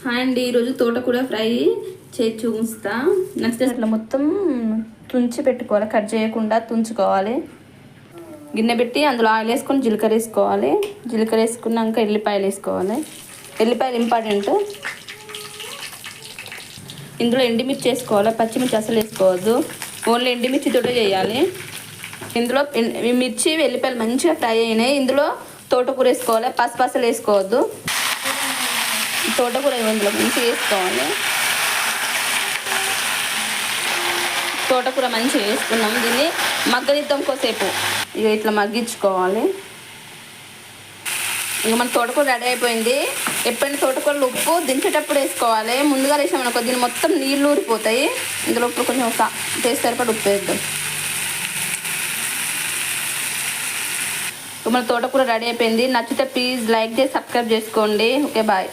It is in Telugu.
హాయ్ అండి, ఈరోజు తోటకూర ఫ్రై చేసి చూపిస్తా. నచ్చితే అట్లా మొత్తం తుంచి పెట్టుకోవాలి, కట్ చేయకుండా తుంచుకోవాలి. గిన్నె పెట్టి అందులో ఆయిల్ వేసుకొని జీలకర్ర వేసుకోవాలి. జీలకర్ర వేసుకున్నాక ఎల్లిపాయలు వేసుకోవాలి. ఎల్లిపాయలు ఇంపార్టెంట్. ఇందులో ఎండుమిర్చి వేసుకోవాలి, పచ్చిమిర్చి అసలు వేసుకోవద్దు. ఓన్లీ ఎండుమిర్చితోటే చేయాలి. ఇందులో మిర్చి ఎల్లిపాయలు మంచిగా ఫ్రై అయినాయి. ఇందులో తోటకూర వేసుకోవాలి, పసుపు అసలు వేసుకోవద్దు. తోటకూర ఇందులో మంచిగా వేసుకోవాలి. తోటకూర మంచిగా వేసుకున్నాం. దీన్ని మగ్గనిద్దాం కోసేపు. ఇక ఇట్లా మగ్గించుకోవాలి. ఇక మన తోటకూర రెడీ అయిపోయింది. ఎప్పుడైనా తోటకూరలు ఉప్పు దించేటప్పుడు వేసుకోవాలి. ముందుగా వేసామనుకో దీన్ని మొత్తం నీళ్ళు ఊరిపోతాయి. ఇందులో ఇప్పుడు కొంచెం టేస్ట్ సరిపడి ఉప్పు వేద్దాం. మన తోటకూర రెడీ అయిపోయింది. నచ్చితే ప్లీజ్ లైక్ చేసి సబ్స్క్రైబ్ చేసుకోండి. Okay, bye.